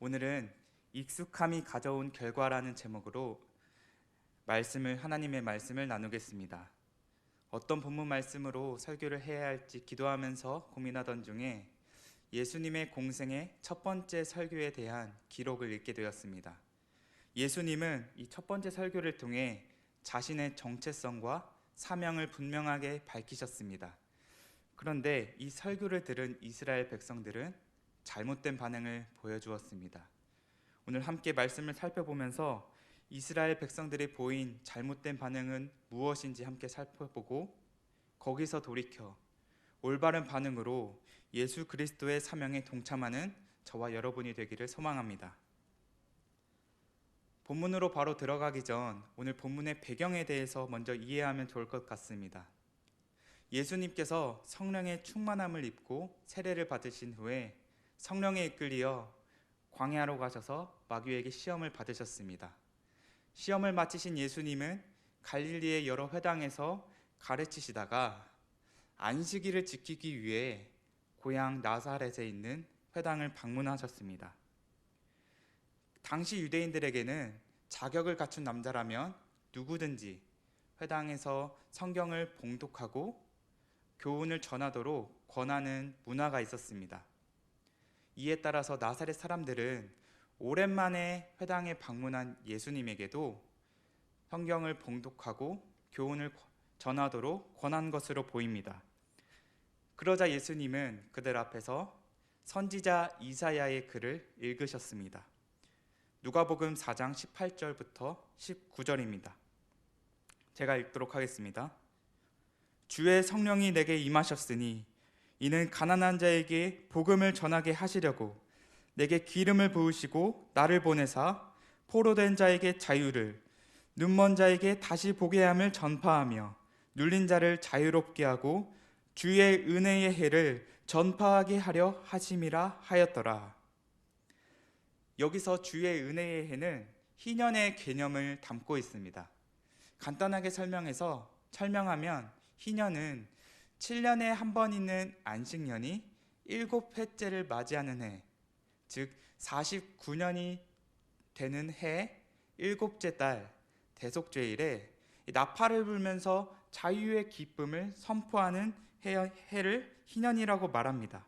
오늘은 익숙함이 가져온 결과라는 제목으로 하나님의 말씀을 나누겠습니다. 어떤 본문 말씀으로 설교를 해야 할지 기도하면서 고민하던 중에 예수님의 공생의 첫 번째 설교에 대한 기록을 읽게 되었습니다. 예수님은 이 첫 번째 설교를 통해 자신의 정체성과 사명을 분명하게 밝히셨습니다. 그런데 이 설교를 들은 이스라엘 백성들은 잘못된 반응을 보여주었습니다. 오늘 함께 말씀을 살펴보면서 이스라엘 백성들이 보인 잘못된 반응은 무엇인지 함께 살펴보고 거기서 돌이켜 올바른 반응으로 예수 그리스도의 사명에 동참하는 저와 여러분이 되기를 소망합니다. 본문으로 바로 들어가기 전 오늘 본문의 배경에 대해서 먼저 이해하면 좋을 것 같습니다. 예수님께서 성령의 충만함을 입고 세례를 받으신 후에 성령에 이끌려 광야로 가셔서 마귀에게 시험을 받으셨습니다. 시험을 마치신 예수님은 갈릴리의 여러 회당에서 가르치시다가 안식일을 지키기 위해 고향 나사렛에 있는 회당을 방문하셨습니다. 당시 유대인들에게는 자격을 갖춘 남자라면 누구든지 회당에서 성경을 봉독하고 교훈을 전하도록 권하는 문화가 있었습니다. 이에 따라서 나사렛 사람들은 오랜만에 회당에 방문한 예수님에게도 성경을 봉독하고 교훈을 전하도록 권한 것으로 보입니다. 그러자 예수님은 그들 앞에서 선지자 이사야의 글을 읽으셨습니다. 누가복음 4장 18절부터 19절입니다. 제가 읽도록 하겠습니다. 주의 성령이 내게 임하셨으니 이는 가난한 자에게 복음을 전하게 하시려고 내게 기름을 부으시고 나를 보내사 포로된 자에게 자유를, 눈먼 자에게 다시 보게 함을 전파하며 눌린 자를 자유롭게 하고 주의 은혜의 해를 전파하게 하려 하심이라 하였더라. 여기서 주의 은혜의 해는 희년의 개념을 담고 있습니다. 간단하게 설명하면 희년은 7년에 한 번 있는 안식년이 7회째를 맞이하는 해, 즉 49년이 되는 해 7째 달 대속죄일에 나팔을 불면서 자유의 기쁨을 선포하는 해를 희년이라고 말합니다.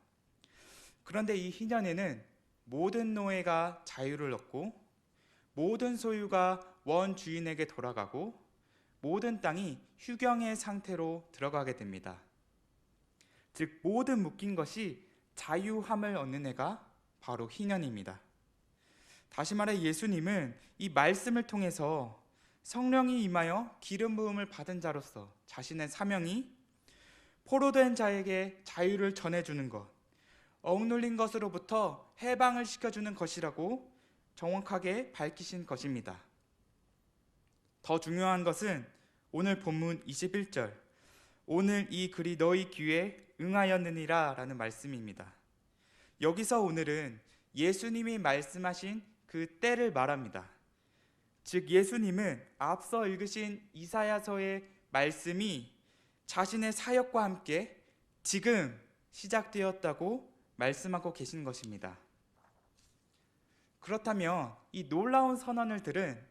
그런데 이 희년에는 모든 노예가 자유를 얻고 모든 소유가 원 주인에게 돌아가고 모든 땅이 휴경의 상태로 들어가게 됩니다. 즉 모든 묶인 것이 자유함을 얻는 해가 바로 희년입니다. 다시 말해 예수님은 이 말씀을 통해서 성령이 임하여 기름 부음을 받은 자로서 자신의 사명이 포로된 자에게 자유를 전해주는 것, 억눌린 것으로부터 해방을 시켜주는 것이라고 정확하게 밝히신 것입니다. 더 중요한 것은 오늘 본문 21절, 오늘 이 글이 너희 귀에 응하였느니라 라는 말씀입니다. 여기서 오늘은 예수님이 말씀하신 그 때를 말합니다. 즉 예수님은 앞서 읽으신 이사야서의 말씀이 자신의 사역과 함께 지금 시작되었다고 말씀하고 계신 것입니다. 그렇다면 이 놀라운 선언을 들은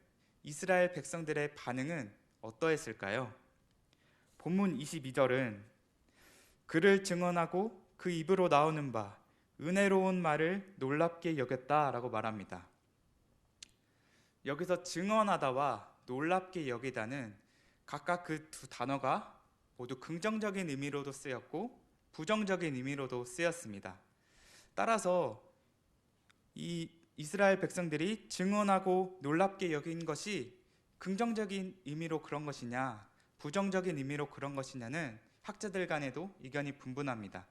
이스라엘 백성들의 반응은 어떠했을까요? 본문 22절은 그를 증언하고 그 입으로 나오는 바 은혜로운 말을 놀랍게 여겼다라고 말합니다. 여기서 증언하다와 놀랍게 여기다는 각각 그 두 단어가 모두 긍정적인 의미로도 쓰였고 부정적인 의미로도 쓰였습니다. 따라서 이 이스라엘 백성들이 증언하고 놀랍게 여긴 것이 긍정적인 의미로 그런 것이냐 부정적인 의미로 그런 것이냐는 학자들 간에도 의견이 분분합니다.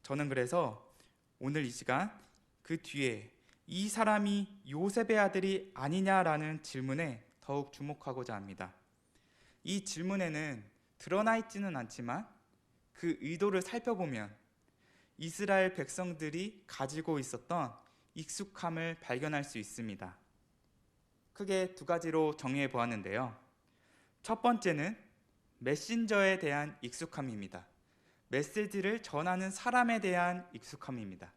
저는 그래서 오늘 이 시간 그 뒤에 이 사람이 요셉의 아들이 아니냐라는 질문에 더욱 주목하고자 합니다. 이 질문에는 드러나 있지는 않지만 그 의도를 살펴보면 이스라엘 백성들이 가지고 있었던 익숙함을 발견할 수 있습니다. 크게 두 가지로 정리해 보았는데요. 첫 번째는 메신저에 대한 익숙함입니다. 메시지를 전하는 사람에 대한 익숙함입니다.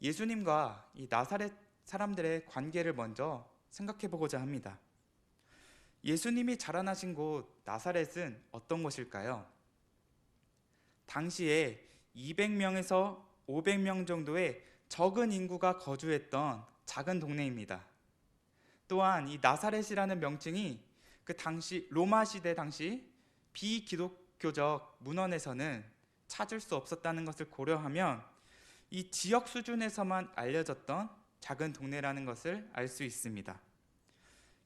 예수님과 이 나사렛 사람들의 관계를 먼저 생각해 보고자 합니다. 예수님이 자라나신 곳 나사렛은 어떤 곳일까요? 당시에 200명에서 500명 정도의 적은 인구가 거주했던 작은 동네입니다. 또한 이 나사렛이라는 명칭이 그 당시 로마 시대 당시 비기독교적 문헌에서는 찾을 수 없었다는 것을 고려하면 이 지역 수준에서만 알려졌던 작은 동네라는 것을 알 수 있습니다.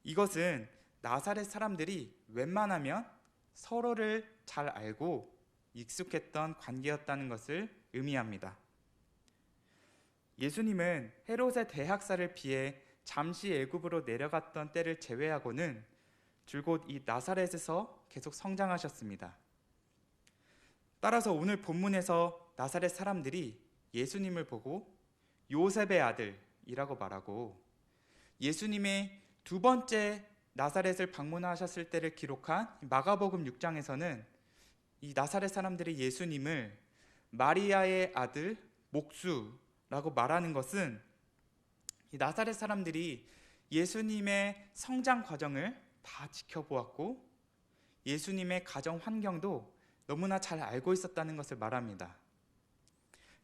이것은 나사렛 사람들이 웬만하면 서로를 잘 알고 익숙했던 관계였다는 것을 의미합니다. 예수님은 헤롯의 대학살을 피해 잠시 애굽으로 내려갔던 때를 제외하고는 줄곧 이 나사렛에서 계속 성장하셨습니다. 따라서 오늘 본문에서 나사렛 사람들이 예수님을 보고 요셉의 아들이라고 말하고 예수님의 두 번째 나사렛을 방문하셨을 때를 기록한 마가복음 6장에서는 이 나사렛 사람들이 예수님을 마리아의 아들 목수라고 말하는 것은 이 나사렛 사람들이 예수님의 성장 과정을 다 지켜보았고 예수님의 가정 환경도 너무나 잘 알고 있었다는 것을 말합니다.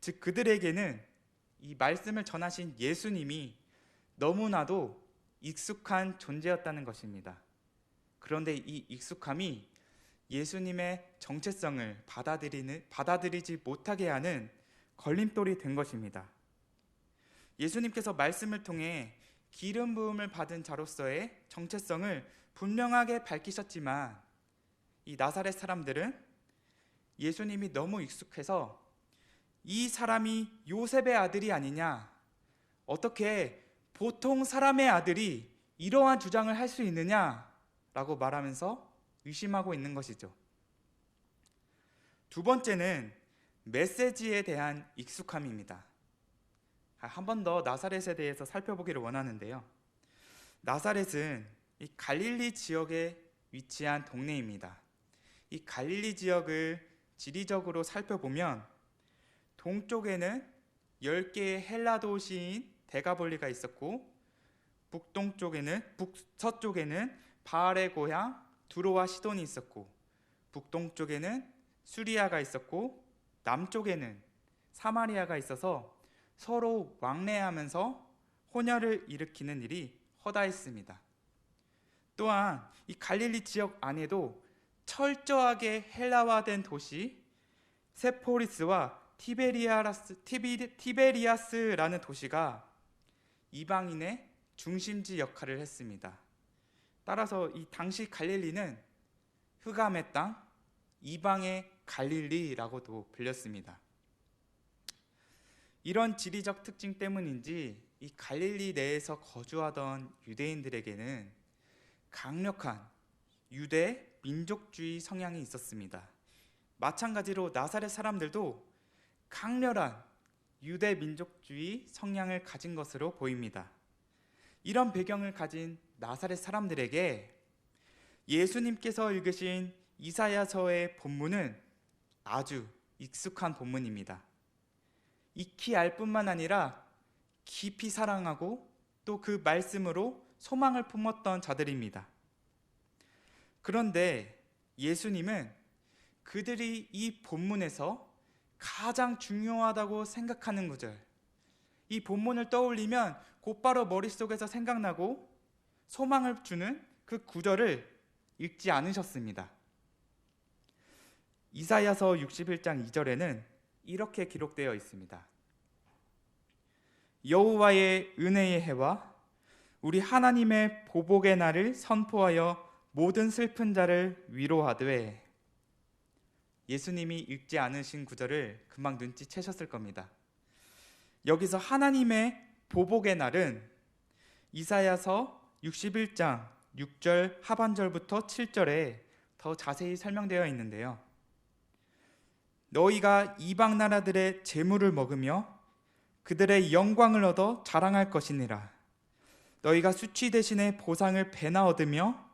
즉 그들에게는 이 말씀을 전하신 예수님이 너무나도 익숙한 존재였다는 것입니다. 그런데 이 익숙함이 예수님의 정체성을 받아들이지 못하게 하는 걸림돌이 된 것입니다. 예수님께서 말씀을 통해 기름 부음을 받은 자로서의 정체성을 분명하게 밝히셨지만 이 나사렛 사람들은 예수님이 너무 익숙해서 이 사람이 요셉의 아들이 아니냐, 어떻게 보통 사람의 아들이 이러한 주장을 할 수 있느냐라고 말하면서 의심하고 있는 것이죠. 두 번째는 메시지에 대한 익숙함입니다. 한 번 더 나사렛에 대해서 살펴보기를 원하는데요. 나사렛은 이 갈릴리 지역에 위치한 동네입니다. 이 갈릴리 지역을 지리적으로 살펴보면 동쪽에는 10개의 헬라 도시인 데가볼리가 있었고 북서쪽에는 바알의 고향 두로와 시돈이 있었고 북동쪽에는 수리아가 있었고 남쪽에는 사마리아가 있어서 서로 왕래하면서 혼혈을 일으키는 일이 허다했습니다. 또한 이 갈릴리 지역 안에도 철저하게 헬라화된 도시 세포리스와 티베리아스라는 도시가 이방인의 중심지 역할을 했습니다. 따라서 이 당시 갈릴리는 흑암의 땅, 이방의 갈릴리라고도 불렸습니다. 이런 지리적 특징 때문인지 이 갈릴리 내에서 거주하던 유대인들에게는 강력한 유대 민족주의 성향이 있었습니다. 마찬가지로 나사렛 사람들도 강렬한 유대 민족주의 성향을 가진 것으로 보입니다. 이런 배경을 가진 나사렛 사람들에게 예수님께서 읽으신 이사야서의 본문은 아주 익숙한 본문입니다. 익히 알 뿐만 아니라 깊이 사랑하고 또 그 말씀으로 소망을 품었던 자들입니다. 그런데 예수님은 그들이 이 본문에서 가장 중요하다고 생각하는 구절, 이 본문을 떠올리면 곧바로 머릿속에서 생각나고 소망을 주는 그 구절을 읽지 않으셨습니다. 이사야서 61장 2절에는 이렇게 기록되어 있습니다. 여호와의 은혜의 해와 우리 하나님의 보복의 날을 선포하여 모든 슬픈 자를 위로하되. 예수님이 읽지 않으신 구절을 금방 눈치채셨을 겁니다. 여기서 하나님의 보복의 날은 이사야서 61장 6절 하반절부터 7절에 더 자세히 설명되어 있는데요. 너희가 이방 나라들의 재물을 먹으며 그들의 영광을 얻어 자랑할 것이니라. 너희가 수치 대신에 보상을 배나 얻으며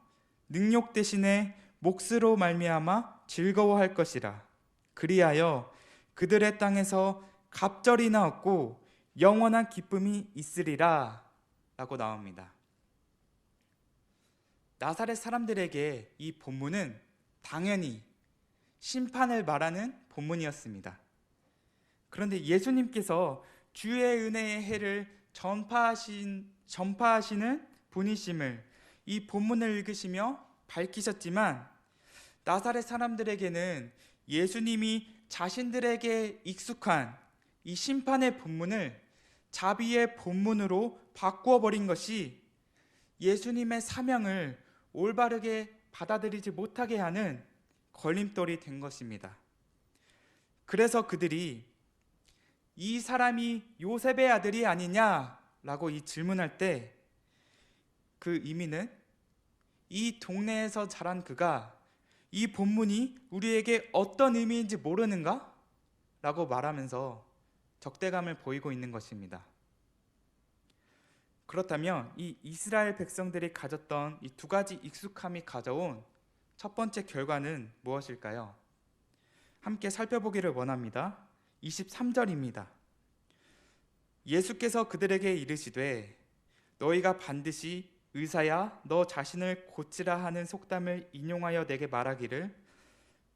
능욕 대신에 몫으로 말미암아 즐거워할 것이라. 그리하여 그들의 땅에서 갑절이나 얻고 영원한 기쁨이 있으리라 라고 나옵니다. 나사렛 사람들에게 이 본문은 당연히 심판을 말하는 본문이었습니다. 그런데 예수님께서 주의 은혜의 해를 전파하시는 분이심을 이 본문을 읽으시며 밝히셨지만, 나사렛 사람들에게는 예수님이 자신들에게 익숙한 이 심판의 본문을 자비의 본문으로 바꾸어 버린 것이 예수님의 사명을 올바르게 받아들이지 못하게 하는 걸림돌이 된 것입니다. 그래서 그들이 이 사람이 요셉의 아들이 아니냐라고 이 질문할 때 그 의미는 이 동네에서 자란 그가 이 본문이 우리에게 어떤 의미인지 모르는가? 라고 말하면서 적대감을 보이고 있는 것입니다. 그렇다면 이 이스라엘 백성들이 가졌던 이 두 가지 익숙함이 가져온 첫 번째 결과는 무엇일까요? 함께 살펴보기를 원합니다. 23절입니다. 예수께서 그들에게 이르시되 너희가 반드시 의사야 너 자신을 고치라 하는 속담을 인용하여 내게 말하기를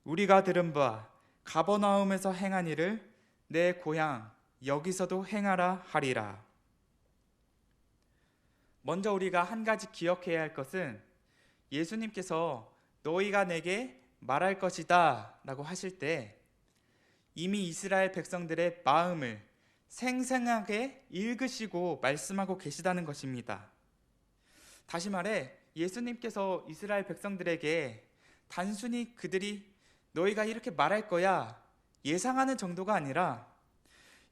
우리가 들은 바 가버나움에서 행한 일을 내 고향 여기서도 행하라 하리라. 먼저 우리가 한 가지 기억해야 할 것은 예수님께서 너희가 내게 말할 것이다 라고 하실 때 이미 이스라엘 백성들의 마음을 생생하게 읽으시고 말씀하고 계시다는 것입니다. 다시 말해 예수님께서 이스라엘 백성들에게 단순히 그들이 너희가 이렇게 말할 거야 예상하는 정도가 아니라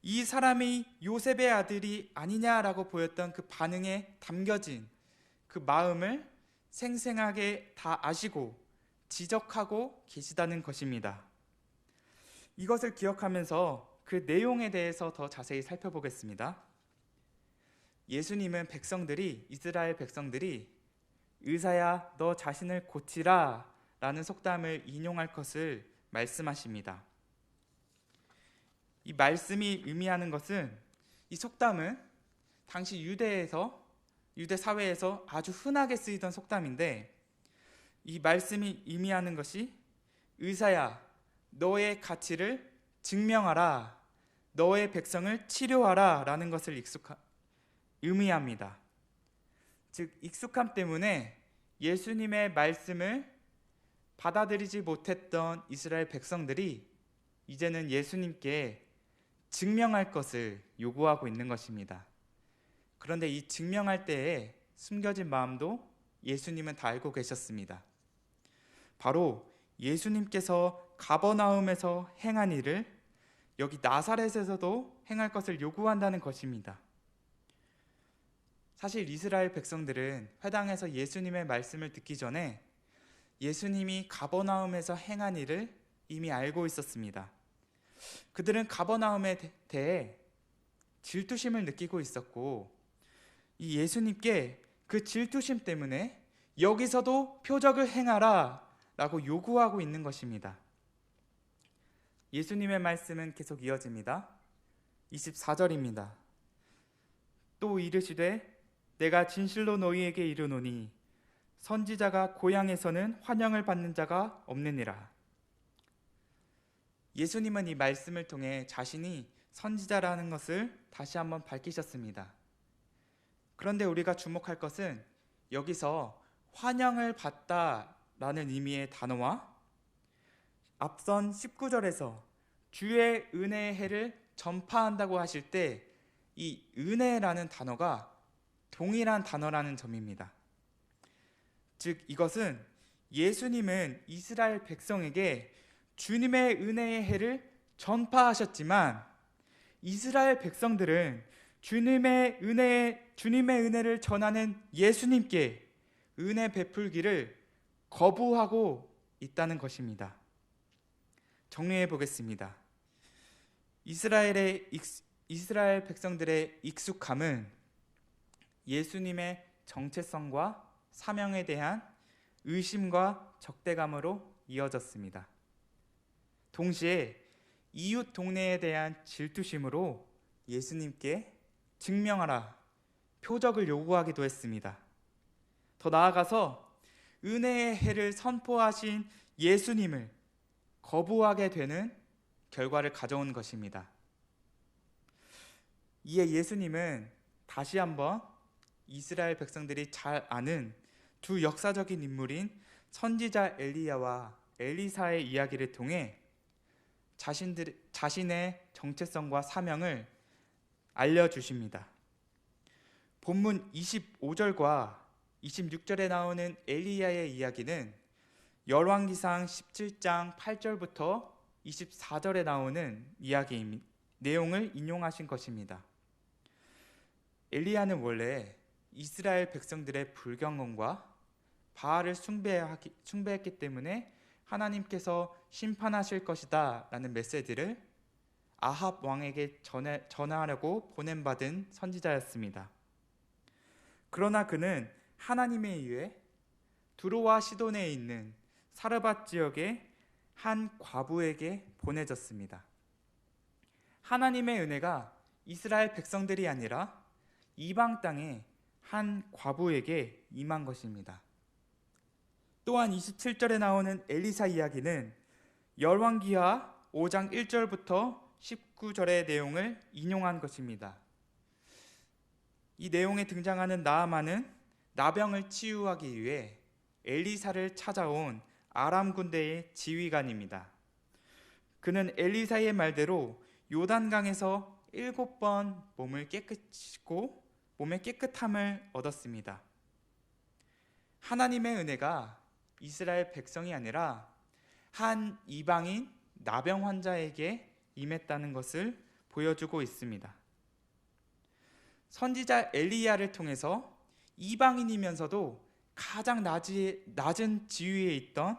이 사람이 요셉의 아들이 아니냐라고 보였던 그 반응에 담겨진 그 마음을 생생하게 다 아시고 지적하고 계시다는 것입니다. 이것을 기억하면서 그 내용에 대해서 더 자세히 살펴보겠습니다. 예수님은 이스라엘 백성들이 의사야 너 자신을 고치라 라는 속담을 인용할 것을 말씀하십니다. 이 말씀이 의미하는 것은 이 속담은 당시 유대 사회에서 아주 흔하게 쓰이던 속담인데 이 말씀이 의미하는 것이 의사야 너의 가치를 증명하라 너의 백성을 치료하라 라는 것을 의미합니다. 즉 익숙함 때문에 예수님의 말씀을 받아들이지 못했던 이스라엘 백성들이 이제는 예수님께 증명할 것을 요구하고 있는 것입니다. 그런데 이 증명할 때에 숨겨진 마음도 예수님은 다 알고 계셨습니다. 바로 예수님께서 가버나움에서 행한 일을 여기 나사렛에서도 행할 것을 요구한다는 것입니다. 사실 이스라엘 백성들은 회당에서 예수님의 말씀을 듣기 전에 예수님이 가버나움에서 행한 일을 이미 알고 있었습니다. 그들은 가버나움에 대해 질투심을 느끼고 있었고 이 예수님께 그 질투심 때문에 여기서도 표적을 행하라 라고 요구하고 있는 것입니다. 예수님의 말씀은 계속 이어집니다. 24절입니다. 또 이르시되 내가 진실로 너희에게 이르노니 선지자가 고향에서는 환영을 받는 자가 없느니라. 예수님은 이 말씀을 통해 자신이 선지자라는 것을 다시 한번 밝히셨습니다. 그런데 우리가 주목할 것은 여기서 환영을 받다라는 의미의 단어와 앞선 19절에서 주의 은혜의 해를 전파한다고 하실 때 이 은혜라는 단어가 동일한 단어라는 점입니다. 즉 이것은 예수님은 이스라엘 백성에게 주님의 은혜의 해를 전파하셨지만 이스라엘 백성들은 주님의 은혜를 전하는 예수님께 은혜 베풀기를 거부하고 있다는 것입니다. 정리해 보겠습니다. 이스라엘 백성들의 익숙함은 예수님의 정체성과 사명에 대한 의심과 적대감으로 이어졌습니다. 동시에 이웃 동네에 대한 질투심으로 예수님께 증명하라, 표적을 요구하기도 했습니다. 더 나아가서 은혜의 해를 선포하신 예수님을 거부하게 되는 결과를 가져온 것입니다. 이에 예수님은 다시 한번 이스라엘 백성들이 잘 아는 두 역사적인 인물인 선지자 엘리야와 엘리사의 이야기를 통해 자신의 정체성과 사명을 알려주십니다. 본문 25절과 26절에 나오는 엘리야의 이야기는 열왕기상 17장 8절부터 24절에 나오는 이야기 내용을 인용하신 것입니다. 엘리야는 원래 이스라엘 백성들의 불경건과 바알을 숭배했기 때문에 하나님께서 심판하실 것이다 라는 메시지를 아합 왕에게 전하려고 보냄받은 선지자였습니다. 그러나 그는 하나님에 의해 두로와 시돈에 있는 사르밧 지역의 한 과부에게 보내졌습니다. 하나님의 은혜가 이스라엘 백성들이 아니라 이방 땅의 한 과부에게 임한 것입니다. 또한 27절에 나오는 엘리사 이야기는 열왕기하 5장 1절부터 19절의 내용을 인용한 것입니다. 이 내용에 등장하는 나아만은 나병을 치유하기 위해 엘리사를 찾아온 아람 군대의 지휘관입니다. 그는 엘리사의 말대로 요단강에서 7번 몸을 깨끗이 씻고 몸의 깨끗함을 얻었습니다. 하나님의 은혜가 이스라엘 백성이 아니라 한 이방인 나병 환자에게 임했다는 것을 보여주고 있습니다. 선지자 엘리야를 통해서 이방인이면서도 가장 낮은 지위에 있던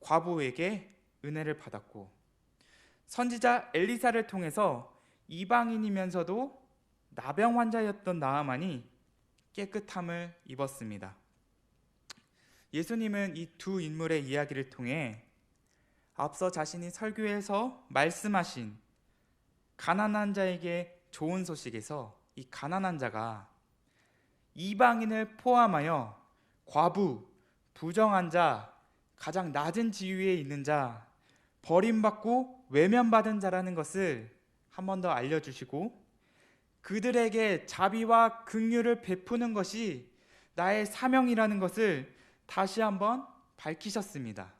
과부에게 은혜를 받았고, 선지자 엘리사를 통해서 이방인이면서도 나병 환자였던 나아만이 깨끗함을 입었습니다. 예수님은 이 두 인물의 이야기를 통해 앞서 자신이 설교에서 말씀하신 가난한 자에게 좋은 소식에서 이 가난한 자가 이방인을 포함하여 과부, 부정한 자, 가장 낮은 지위에 있는 자, 버림받고 외면받은 자라는 것을 한 번 더 알려주시고, 그들에게 자비와 긍휼을 베푸는 것이 나의 사명이라는 것을 다시 한번 밝히셨습니다.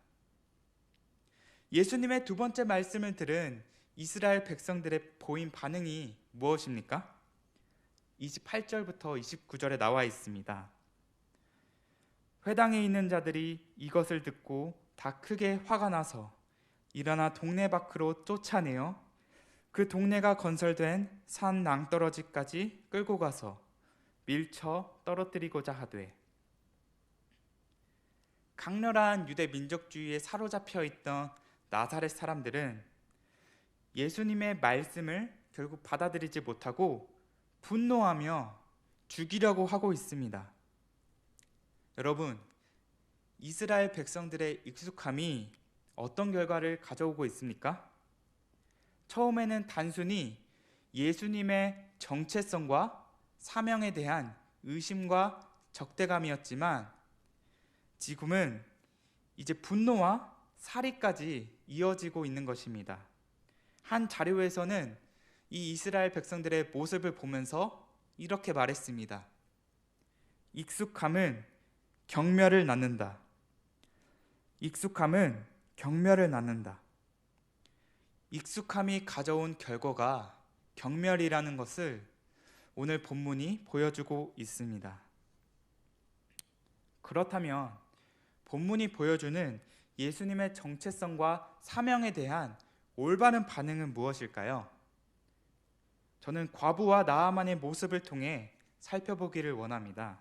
예수님의 두 번째 말씀을 들은 이스라엘 백성들의 보인 반응이 무엇입니까? 28절부터 29절에 나와 있습니다. 회당에 있는 자들이 이것을 듣고 다 크게 화가 나서 일어나 동네 밖으로 쫓아내어 그 동네가 건설된 산 낭떠러지까지 끌고 가서 밀쳐 떨어뜨리고자 하되, 강렬한 유대 민족주의에 사로잡혀 있던 나사렛 사람들은 예수님의 말씀을 결국 받아들이지 못하고 분노하며 죽이려고 하고 있습니다. 여러분, 이스라엘 백성들의 익숙함이 어떤 결과를 가져오고 있습니까? 처음에는 단순히 예수님의 정체성과 사명에 대한 의심과 적대감이었지만, 지금은 이제 분노와 살이까지 이어지고 있는 것입니다. 한 자료에서는 이 이스라엘 백성들의 모습을 보면서 이렇게 말했습니다. 익숙함은 경멸을 낳는다. 익숙함은 경멸을 낳는다. 익숙함이 가져온 결과가 경멸이라는 것을 오늘 본문이 보여주고 있습니다. 그렇다면 본문이 보여주는 예수님의 정체성과 사명에 대한 올바른 반응은 무엇일까요? 저는 과부와 나아만의 모습을 통해 살펴보기를 원합니다.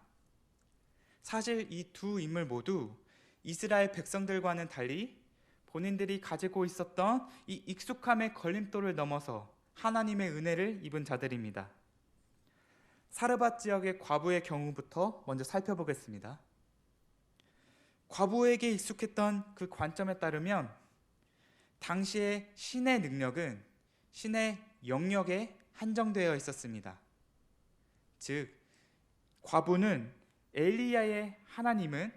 사실 이 두 인물 모두 이스라엘 백성들과는 달리 본인들이 가지고 있었던 이 익숙함의 걸림돌을 넘어서 하나님의 은혜를 입은 자들입니다. 사르밧 지역의 과부의 경우부터 먼저 살펴보겠습니다. 과부에게 익숙했던 그 관점에 따르면 당시의 신의 능력은 신의 영역에 한정되어 있었습니다. 즉 과부는 엘리야의 하나님은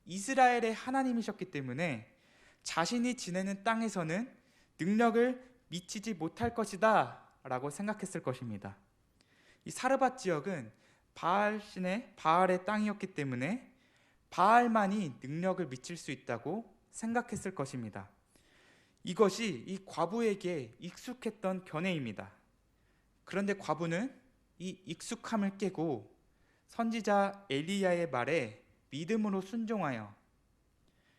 이스라엘의 하나님이셨기 때문에 자신이 지내는 땅에서는 능력을 미치지 못할 것이다 라고 생각했을 것입니다. 이 사르밧 지역은 바알 신의 바알의 땅이었기 때문에 바알만이 능력을 미칠 수 있다고 생각했을 것입니다. 이것이 이 과부에게 익숙했던 견해입니다. 그런데 과부는 이 익숙함을 깨고 선지자 엘리야의 말에 믿음으로 순종하여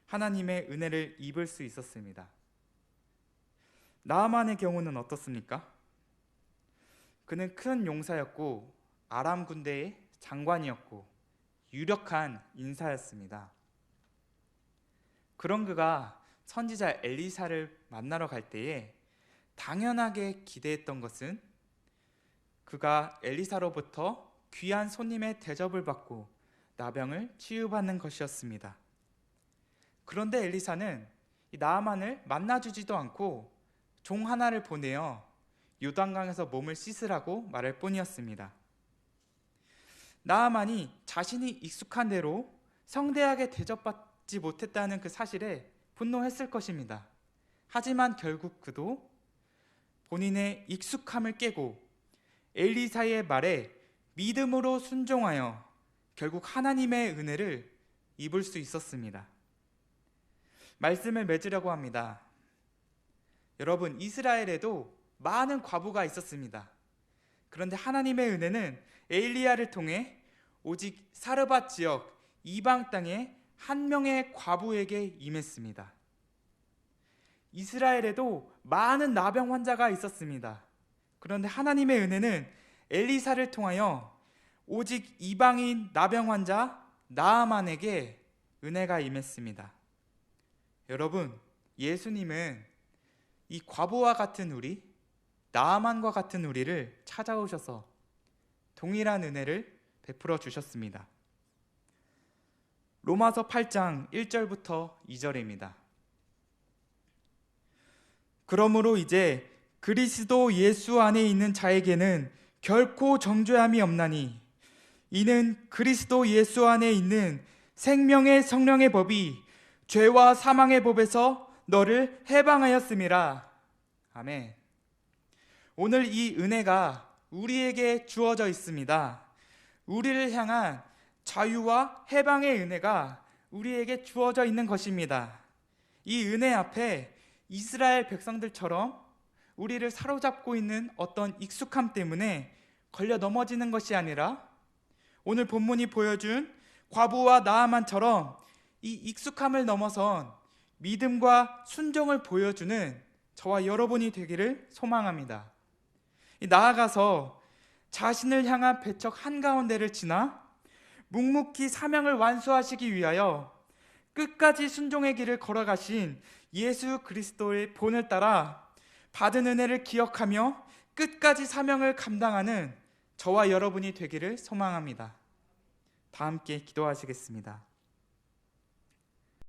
하나님의 은혜를 입을 수 있었습니다. 나아만의 경우는 어떻습니까? 그는 큰 용사였고 아람 군대의 장관이었고 유력한 인사였습니다. 그런 그가 선지자 엘리사를 만나러 갈 때에 당연하게 기대했던 것은 그가 엘리사로부터 귀한 손님의 대접을 받고 나병을 치유받는 것이었습니다. 그런데 엘리사는 이 나아만을 만나주지도 않고 종 하나를 보내어 요단강에서 몸을 씻으라고 말할 뿐이었습니다. 나아만이 자신이 익숙한 대로 성대하게 대접받지 못했다는 그 사실에 분노했을 것입니다. 하지만 결국 그도 본인의 익숙함을 깨고 엘리사의 말에 믿음으로 순종하여 결국 하나님의 은혜를 입을 수 있었습니다. 말씀을 맺으려고 합니다. 여러분, 이스라엘에도 많은 과부가 있었습니다. 그런데 하나님의 은혜는 엘리야를 통해 오직 사르밧 지역 이방 땅에 한 명의 과부에게 임했습니다. 이스라엘에도 많은 나병 환자가 있었습니다. 그런데 하나님의 은혜는 엘리사를 통하여 오직 이방인 나병 환자 나아만에게 은혜가 임했습니다. 여러분, 예수님은 이 과부와 같은 우리, 나아만과 같은 우리를 찾아오셔서 동일한 은혜를 베풀어 주셨습니다. 로마서 8장 1절부터 2절입니다. 그러므로 이제 그리스도 예수 안에 있는 자에게는 결코 정죄함이 없나니 이는 그리스도 예수 안에 있는 생명의 성령의 법이 죄와 사망의 법에서 너를 해방하였음이라. 아멘. 오늘 이 은혜가 우리에게 주어져 있습니다. 우리를 향한 자유와 해방의 은혜가 우리에게 주어져 있는 것입니다. 이 은혜 앞에 이스라엘 백성들처럼 우리를 사로잡고 있는 어떤 익숙함 때문에 걸려 넘어지는 것이 아니라 오늘 본문이 보여준 과부와 나아만처럼 이 익숙함을 넘어선 믿음과 순종을 보여주는 저와 여러분이 되기를 소망합니다. 나아가서 자신을 향한 배척 한가운데를 지나 묵묵히 사명을 완수하시기 위하여 끝까지 순종의 길을 걸어가신 예수 그리스도의 본을 따라 받은 은혜를 기억하며 끝까지 사명을 감당하는 저와 여러분이 되기를 소망합니다. 다 함께 기도하시겠습니다.